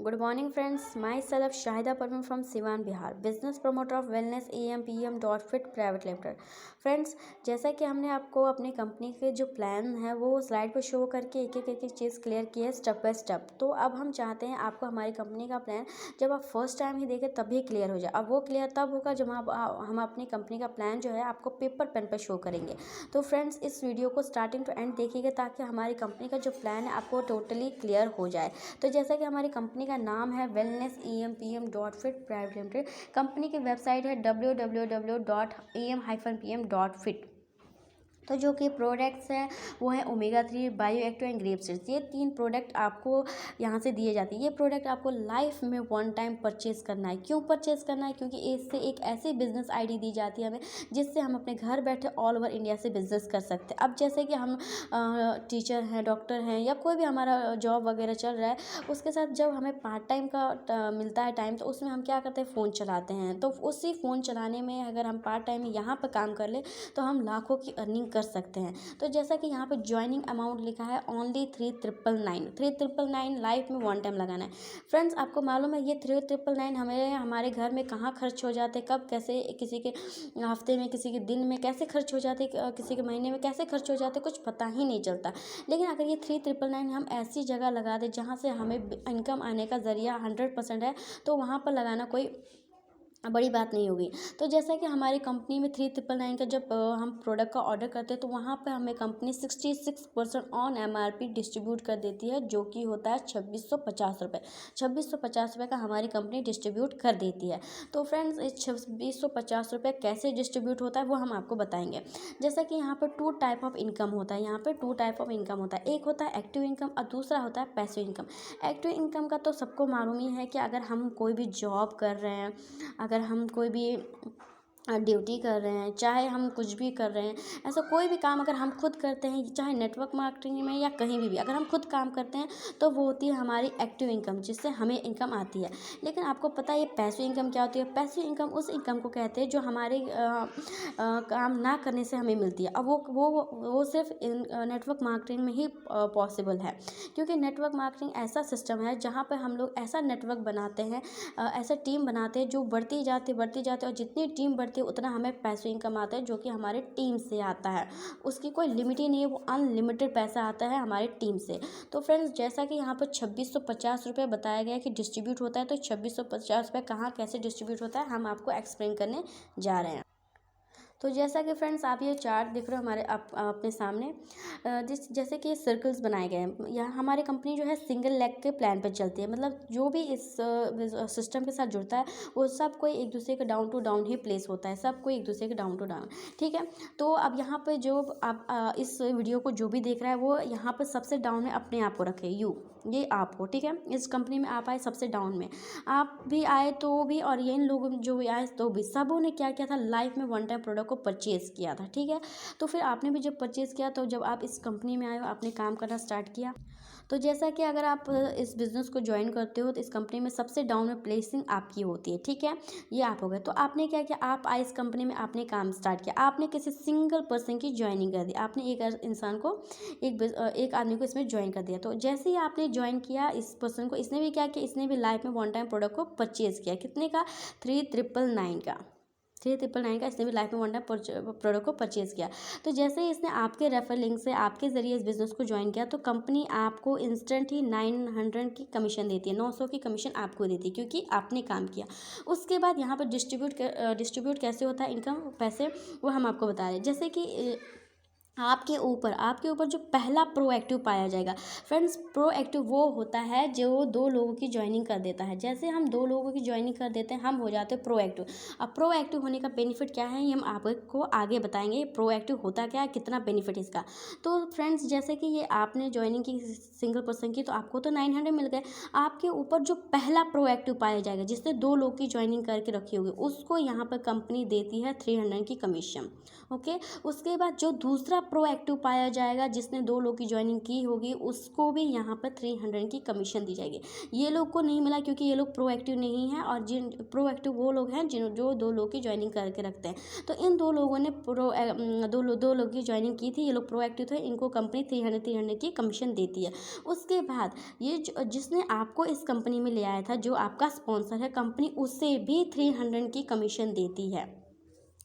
Good morning, friends. Myself Shahida Parveen from Siwan, Bihar. Business promoter of Wellness AM/PM Fit Private Limited. Friends, जैसा कि हमने आपको अपनी company के जो प्लान है वो स्लाइड पर शो करके एक एक चीज़ क्लियर की है स्टेप बाय स्टेप। तो अब हम चाहते हैं आपको हमारी कंपनी का प्लान जब आप फर्स्ट टाइम ही देखें तभी क्लियर हो जाए। अब वो क्लियर तब होगा जब हम अपनी कंपनी का प्लान जो है आपको पेपर पेन पर शो करेंगे। तो फ्रेंड्स, इस वीडियो को स्टार्टिंग टू एंड देखिएगा ताकि हमारी कंपनी का जो प्लान है आपको टोटली क्लियर हो जाए। तो जैसा कि हमारी कंपनी का नाम है wellness AM/PM Fit private limited. Company की वेबसाइट है www.am-pm.fit। तो जो कि प्रोडक्ट्स हैं वो है omega 3, bio active and grep seeds. ये 3 प्रोडक्ट आपको यहाँ से दिए जाते हैं। ये प्रोडक्ट आपको लाइफ में वन टाइम परचेज़ करना है। क्यों परचेज़ करना है? क्योंकि इससे एक ऐसी बिजनेस आईडी दी जाती है हमें जिससे हम अपने घर बैठे ऑल ओवर इंडिया से बिजनेस कर सकते हैं। अब जैसे कि हम टीचर हैं, डॉक्टर हैं या कोई भी हमारा जॉब वगैरह चल रहा है, उसके साथ जब हमें पार्ट टाइम का मिलता है टाइम, तो उसमें हम क्या करते हैं, फ़ोन चलाते हैं। तो उसी फ़ोन चलाने में अगर हम पार्ट टाइम यहाँ पर काम कर ले तो हम लाखों की अर्निंग कर सकते हैं। तो जैसा कि यहाँ पे ज्वाइनिंग अमाउंट लिखा है ओनली 3,999 लाइफ में वन टाइम लगाना है। फ्रेंड्स, आपको मालूम है ये 3,999 हमारे घर में कहाँ खर्च हो जाते, कब कैसे, किसी के हफ्ते में, किसी के दिन में कैसे खर्च हो जाते, किसी के महीने में कैसे खर्च हो जाते, कुछ पता ही नहीं चलता। लेकिन अगर ये 3,999 हम ऐसी जगह लगा दें जहाँ से हमें इनकम आने का ज़रिया 100% है, तो वहाँ पर लगाना कोई बड़ी बात नहीं होगी। तो जैसा कि हमारी कंपनी में 3,999 का जब हम प्रोडक्ट का ऑर्डर करते हैं तो वहाँ पे हमें कंपनी 66% ऑन MRP डिस्ट्रीब्यूट कर देती है, जो कि होता है 2,650 रुपये। 2,650 रुपये का हमारी कंपनी डिस्ट्रीब्यूट कर देती है। तो फ्रेंड्स, इस 2,650 रुपये कैसे डिस्ट्रीब्यूट होता है वो हम आपको बताएंगे। जैसा कि यहाँ पर 2 टाइप ऑफ इनकम होता है। यहाँ पर 2 टाइप ऑफ इनकम होता है। एक होता है एक्टिव इनकम और दूसरा होता है पैसिव इनकम। एक्टिव इनकम का तो सबको मालूम ही है कि अगर हम कोई भी जॉब कर रहे हैं, अगर हम कोई भी ड्यूटी कर रहे हैं, चाहे हम कुछ भी कर रहे हैं, ऐसा कोई भी काम अगर हम खुद करते हैं, चाहे नेटवर्क मार्केटिंग में या कहीं भी अगर हम खुद काम करते हैं तो वो होती है हमारी एक्टिव इनकम, जिससे हमें इनकम आती है। लेकिन आपको पता है ये पैसिव इनकम क्या होती है? पैसिव इनकम उस इनकम को कहते हैं जो हमारे काम ना करने से हमें मिलती है। अब वो सिर्फ नेटवर्क मार्केटिंग में ही पॉसिबल है, क्योंकि नेटवर्क मार्केटिंग ऐसा सिस्टम है जहाँ पर हम लोग ऐसा नेटवर्क बनाते हैं, ऐसा टीम बनाते हैं जो बढ़ती जाती और जितनी टीम बढ़ती है उतना हमें पैसे इनकम आता है, जो कि हमारे टीम से आता है। उसकी कोई लिमिट ही नहीं है, वो अनलिमिटेड पैसा आता है हमारे टीम से। तो फ्रेंड्स, जैसा कि यहाँ पर 2,650 रुपये बताया गया है कि डिस्ट्रीब्यूट होता है, तो 2,650 रुपये कहाँ कैसे डिस्ट्रीब्यूट होता है हम आपको एक्सप्लेन करने जा रहे हैं। तो जैसा कि फ्रेंड्स आप ये चार्ट देख रहे हो हमारे अपने सामने, जैसे कि सर्कल्स बनाए गए हैं। यहाँ हमारी कंपनी जो है सिंगल लेग के प्लान पर चलती है, मतलब जो भी इस सिस्टम के साथ जुड़ता है वो सब कोई एक दूसरे के डाउन टू डाउन ही प्लेस होता है, सब कोई एक दूसरे के डाउन टू डाउन। ठीक है, तो अब यहाँ पर जो आप इस वीडियो को जो भी देख रहा है वो यहाँ पर सबसे डाउन में अपने आप को रखे, ये आप हो। ठीक है, इस कंपनी में आप आए सबसे डाउन में, आप भी आए तो भी, और ये इन लोगों जो भी आए तो भी, सबों ने क्या किया था, लाइफ में वन टाइम प्रोडक्ट को परचेज़ किया था। ठीक है, तो फिर आपने भी जब परचेज़ किया तो जब आप इस कंपनी में आए हो आपने काम करना स्टार्ट किया। तो जैसा कि अगर आप इस बिज़नेस को ज्वाइन करते हो तो इस कंपनी में सबसे डाउन में प्लेसिंग आपकी होती है। ठीक है, ये आप हो गए। तो आपने क्या किया, आप आए इस कंपनी में, आपने काम स्टार्ट किया, आपने किसी सिंगल पर्सन की ज्वाइनिंग कर दी, आपने एक इंसान को, एक आदमी को इसमें ज्वाइन कर दिया। तो जैसे ही आपने ज्वाइन किया इस पर्सन को, इसने भी क्या किया, इसने भी लाइफ में वन टाइम प्रोडक्ट को परचेज़ किया। कितने का? 3,999 का इसने भी लाइफ में वन टाइम प्रोडक्ट को परचेज़ किया। तो जैसे ही इसने आपके रेफर लिंक से आपके ज़रिए इस बिज़नेस को ज्वाइन किया तो कंपनी आपको इंस्टेंट ही 900 की कमीशन देती है, 900 की कमीशन आपको देती है, क्योंकि आपने काम किया। उसके बाद यहाँ पर डिस्ट्रीब्यूट कैसे होता है इनकम, पैसे, वो हम आपको बता रहे हैं। जैसे कि आपके ऊपर जो पहला प्रोएक्टिव पाया जाएगा। फ्रेंड्स, प्रोएक्टिव वो होता है जो 2 लोगों की ज्वाइनिंग कर देता है। जैसे हम 2 लोगों की ज्वाइनिंग कर देते हैं हम हो जाते हैं प्रोएक्टिव। अब प्रोएक्टिव होने का बेनिफिट क्या है ये हम आपको आगे बताएंगे। प्रोएक्टिव होता क्या है, कितना बेनिफिट इसका। तो फ्रेंड्स, जैसे कि ये आपने ज्वाइनिंग की सिंगल पर्सन की तो आपको तो 900 मिल गए। आपके ऊपर जो पहला प्रोएक्टिव पाया जाएगा जिसने 2 लोग की ज्वाइनिंग करके रखी होगी उसको यहाँ पर कंपनी देती है 300 की कमीशन। ओके, उसके बाद जो दूसरा प्रोएक्टिव पाया जाएगा, जिसने 2 लोग की ज्वाइनिंग की होगी, उसको भी यहाँ पर 300 की कमीशन दी जाएगी। ये लोग को नहीं मिला क्योंकि ये लोग प्रोएक्टिव नहीं हैं, और जिन प्रोएक्टिव वो लोग हैं जो 2 लोग की ज्वाइनिंग करके रखते हैं। तो इन 2 लोगों ने दो लोग की ज्वाइनिंग की थी, ये लोग प्रोएक्टिव थे, इनको कंपनी 300 की कमीशन देती है। उसके बाद ये जिसने आपको इस कंपनी में ले आया था, जो आपका स्पॉन्सर है, कंपनी उससे भी 300 की कमीशन देती है।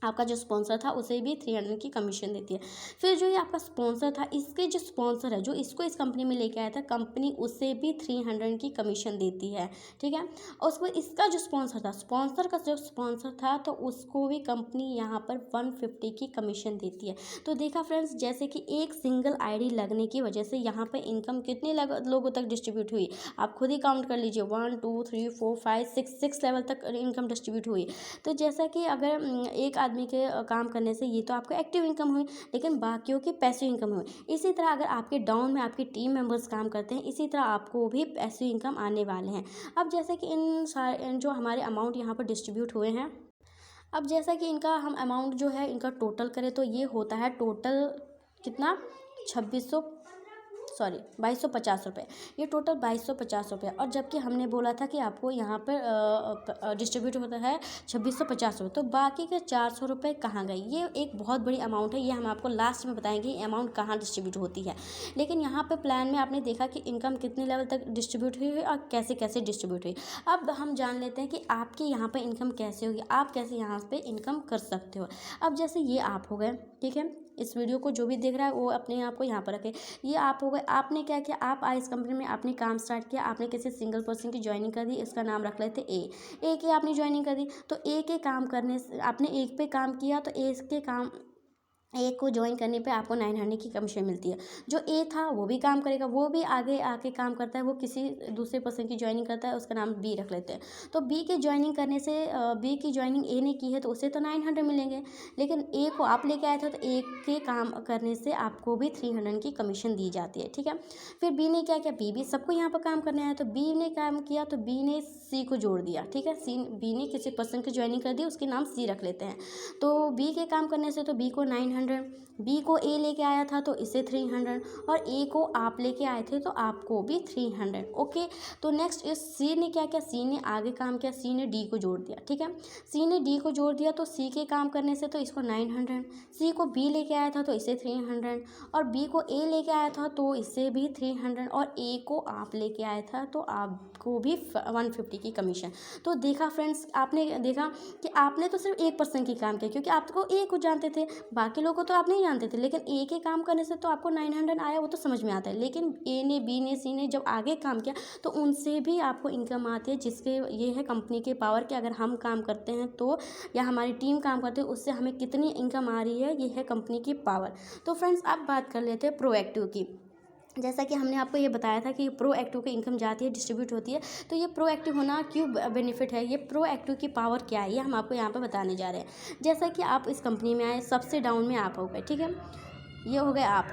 आपका जो स्पॉन्सर था उसे भी 300 की कमीशन देती है। फिर जो ये आपका स्पॉन्सर था, इसके जो स्पॉन्सर है, जो इसको इस कंपनी में लेके आया था, कंपनी उसे भी 300 की कमीशन देती है, ठीक है। और उसको इसका जो स्पॉन्सर था, स्पॉन्सर का जो स्पॉन्सर था, तो उसको भी कंपनी यहाँ पर 150 की कमीशन देती है। तो देखा फ्रेंड्स, जैसे कि एक सिंगल आईडी लगने की वजह से यहाँ पर इनकम कितने लोगों तक डिस्ट्रीब्यूट हुई, आप खुद ही काउंट कर लीजिए, 1 2 3 4 5 6 लेवल तक इनकम डिस्ट्रीब्यूट हुई। तो जैसा कि अगर एक आदमी के काम करने से ये तो आपको एक्टिव इनकम हुई, लेकिन बाकियों की पैसिव इनकम हुई। इसी तरह अगर आपके डाउन में आपकी टीम मेंबर्स काम करते हैं, इसी तरह आपको भी पैसिव इनकम आने वाले हैं। अब जैसे कि इन जो हमारे अमाउंट यहाँ पर डिस्ट्रीब्यूट हुए हैं, अब जैसा कि इनका हम अमाउंट जो है इनका टोटल करें, तो ये होता है टोटल कितना, 2250 रुपये। ये टोटल 2250 रुपये, और जबकि हमने बोला था कि आपको यहाँ पर डिस्ट्रीब्यूट होता है 2650 रुपये, तो बाकी के 400 रुपये कहाँ गए? ये एक बहुत बड़ी अमाउंट है, ये हम आपको लास्ट में बताएंगे ये अमाउंट कहाँ डिस्ट्रीब्यूट होती है। लेकिन यहाँ पर प्लान में आपने देखा कि इनकम कितने लेवल तक डिस्ट्रीब्यूट हुई और कैसे कैसे डिस्ट्रीब्यूट हुई। अब हम जान लेते हैं कि आपकी यहाँ पर इनकम कैसे होगी, आप कैसे यहाँ पर इनकम कर सकते हो। अब जैसे ये आप हो गए, ठीक है, इस वीडियो को जो भी देख रहा है वो अपने आप को यहाँ पर रखे। ये आप हो गए, आपने क्या किया, आप आए इस कंपनी में, आपने काम स्टार्ट किया, आपने किसी सिंगल पर्सन की ज्वाइनिंग कर दी, इसका नाम रख लेते ए की आपने ज्वाइनिंग कर दी। तो ए के काम करने से आपने एक पे काम किया, तो ए को ज्वाइन करने पे आपको 900 की कमीशन मिलती है। जो ए था वो भी काम करेगा, वो भी आगे आके काम करता है, वो किसी दूसरे पर्सन की ज्वाइनिंग करता है, उसका नाम बी रख लेते हैं। तो बी के ज्वाइनिंग करने से बी की ज्वाइनिंग ए ने की है, तो उसे तो 900 मिलेंगे, लेकिन ए को आप लेके आए थे, तो ए के काम करने से आपको भी 300 की कमीशन दी जाती है, ठीक है। फिर बी ने क्या किया, बी भी सबको यहाँ पर काम करने आया, तो बी ने काम किया, तो बी ने सी को जोड़ दिया, ठीक है। बी ने किसी पर्सन की ज्वाइनिंग कर दी, उसके नाम सी रख लेते हैं। तो बी के काम करने से तो बी को 900, बी को ए लेके आया था तो इसे 300, और ए को आप लेके आए थे तो आपको भी 300, ओके। तो नेक्स्ट इस सी ने क्या किया, सी ने आगे काम किया, सी ने डी को जोड़ दिया, ठीक है। सी ने डी को जोड़ दिया, तो सी के काम करने से तो इसको 900, सी को बी लेके आया था तो इसे 300, और बी को ए लेके आया था तो इसे भी 300, और ए को आप लेके आया था तो आपको भी 150 की कमीशन। तो देखा फ्रेंड्स, आपने देखा कि आपने तो सिर्फ एक पर्सन की काम किया, क्योंकि आपको ए को जानते थे, बाकी लोगों को तो आप नहीं जानते थे, लेकिन ए के काम करने से तो आपको 900 आया, वो तो समझ में आता है। लेकिन ए ने, बी ने, सी ने जब आगे काम किया तो उनसे भी आपको इनकम आती है, जिसके ये है कंपनी के पावर कि अगर हम काम करते हैं तो, या हमारी टीम काम करती है, उससे हमें कितनी इनकम आ रही है, ये है कंपनी की पावर। तो फ्रेंड्स, अब बात कर लेते हैं प्रोएक्टिव की। जैसा कि हमने आपको ये बताया था कि प्रोएक्टिव की इनकम जाती है, डिस्ट्रीब्यूट होती है, तो ये प्रोएक्टिव होना क्यों बेनिफिट है, ये प्रोएक्टिव की पावर क्या है, ये हम आपको यहाँ पर बताने जा रहे हैं। जैसा कि आप इस कंपनी में आए, सबसे डाउन में आप हो गए, ठीक है, ये हो गए आप।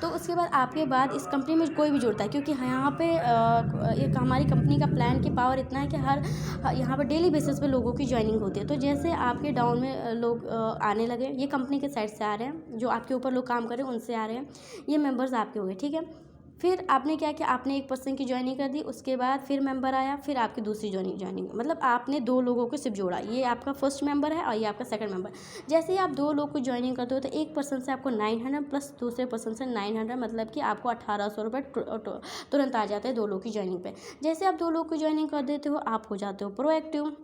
तो उसके बाद आपके बाद इस कंपनी में कोई भी जुड़ता है, क्योंकि यहाँ पे एक हमारी कंपनी का प्लान की पावर इतना है कि यहाँ पर डेली बेसिस पे लोगों की ज्वाइनिंग होती है। तो जैसे आपके डाउन में लोग आने लगे, ये कंपनी के साइड से आ रहे हैं, जो आपके ऊपर लोग काम कर रहे हैं उनसे आ रहे हैं, ये मेंबर्स आपके हो गए, ठीक है। फिर आपने क्या किया, आपने एक पर्सन की ज्वाइनिंग कर दी, उसके बाद फिर मेंबर आया, फिर आपकी दूसरी ज्वाइनिंग, मतलब आपने 2 लोगों को सिर्फ जोड़ा, ये आपका फर्स्ट मेंबर है और ये आपका सेकंड मेंबर। जैसे ही आप 2 लोग को ज्वाइनिंग करते हो, तो एक पर्सन से आपको 900 प्लस दूसरे पर्सन से 900, मतलब कि आपको 1800 रुपये तुरंत आ जाते हैं 2 लोग की ज्वाइनिंग पे। जैसे आप 2 लोग की ज्वाइनिंग कर देते हो, आप हो जाते हो प्रोएक्टिव,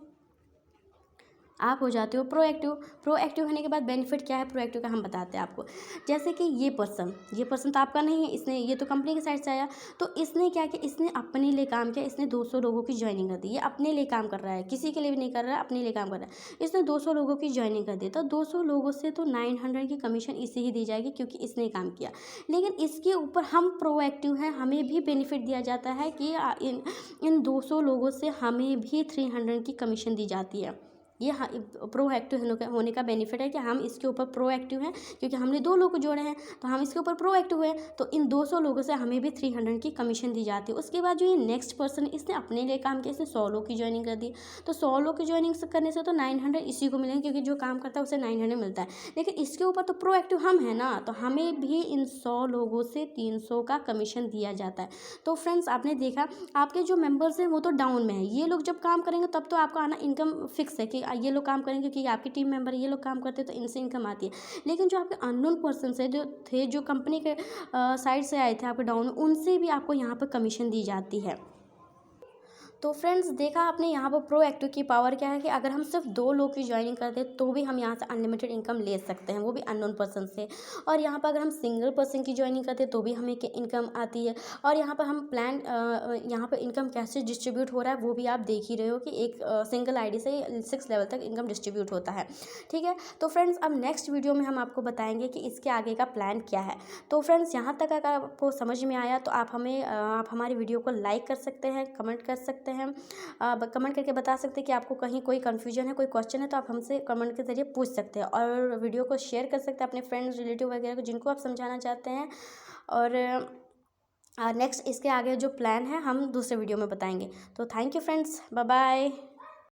आप हो जाते हो प्रोएक्टिव होने के बाद बेनिफिट क्या है प्रोएक्टिव का, हम बताते हैं आपको। जैसे कि ये पर्सन तो आपका नहीं है, इसने, ये तो कंपनी के साइड से आया, तो इसने क्या किया, इसने अपने लिए काम किया, इसने 200 लोगों की ज्वाइनिंग कर दी। ये अपने लिए काम कर रहा है, किसी के लिए भी नहीं कर रहा है, अपने लिए काम कर रहा है। इसने 200 लोगों की ज्वाइनिंग कर दी, तो 200 लोगों से तो 900 की कमीशन इसे ही दी जाएगी, क्योंकि इसने काम किया। लेकिन इसके ऊपर हम प्रोएक्टिव हैं, हमें भी बेनिफिट दिया जाता है कि इन 200 लोगों से हमें भी 300 की कमीशन दी जाती है। ये हाँ प्रोएक्टिव होने का बेनिफिट है कि हम इसके ऊपर प्रोएक्टिव हैं, क्योंकि हमने 2 लोग को जोड़े हैं तो हम इसके ऊपर प्रोएक्टिव हुए, तो इन 200 लोगों से हमें भी 300 की कमीशन दी जाती है। उसके बाद जो ये नेक्स्ट पर्सन इसने अपने लिए काम किया, इसने 100 लोग की ज्वाइनिंग कर दी, तो 100 लोग की ज्वाइनिंग करने से तो 900 इसी को मिलेंगे, क्योंकि जो काम करता है उसे 900 मिलता है। लेकिन इसके ऊपर तो प्रोएक्टिव हम हैं ना, तो हमें भी इन 100 लोगों से 300 का कमीशन दिया जाता है। तो फ्रेंड्स आपने देखा आपके जो मेंबर्स हैं वो तो डाउन में है, ये लोग जब काम करेंगे तब तो आपका आना इनकम फिक्स है कि ये लोग काम करेंगे, क्योंकि आपकी टीम मेंबर ये लोग काम करते हैं तो इनसे इनकम आती है। लेकिन जो आपके अननोन पर्सन है जो कंपनी के साइड से आए थे आपके डाउन में, उनसे भी आपको यहाँ पर कमीशन दी जाती है। तो फ्रेंड्स देखा आपने यहाँ पर प्रोएक्टिव की पावर क्या है कि अगर हम सिर्फ 2 लोग की ज्वाइनिंग करते हैं तो भी हम यहाँ से अनलिमिटेड इनकम ले सकते हैं, वो भी अननोन पर्सन से। और यहाँ पर अगर हम सिंगल पर्सन की ज्वाइनिंग करते हैं तो भी हमें इनकम आती है। और यहाँ पर हम प्लान यहाँ पर इनकम कैसे डिस्ट्रीब्यूट हो रहा है वो भी आप देख ही रहे हो कि एक सिंगल आईडी से 6 लेवल तक इनकम डिस्ट्रीब्यूट होता है। ठीक है, तो फ्रेंड्स अब नेक्स्ट वीडियो में हम आपको बताएंगे कि इसके आगे का प्लान क्या है। तो फ्रेंड्स यहाँ तक अगर आपको समझ में आया तो आप हमारी वीडियो को लाइक कर सकते हैं, कमेंट कर सकते हैं, कमेंट करके बता सकते हैं कि आपको कहीं कोई कन्फ्यूजन है, कोई क्वेश्चन है तो आप हमसे कमेंट के ज़रिए पूछ सकते हैं। और वीडियो को शेयर कर सकते हैं अपने फ्रेंड्स रिलेटिव वगैरह को जिनको आप समझाना चाहते हैं। और नेक्स्ट इसके आगे जो प्लान है हम दूसरे वीडियो में बताएंगे। तो thank you friends, bye bye.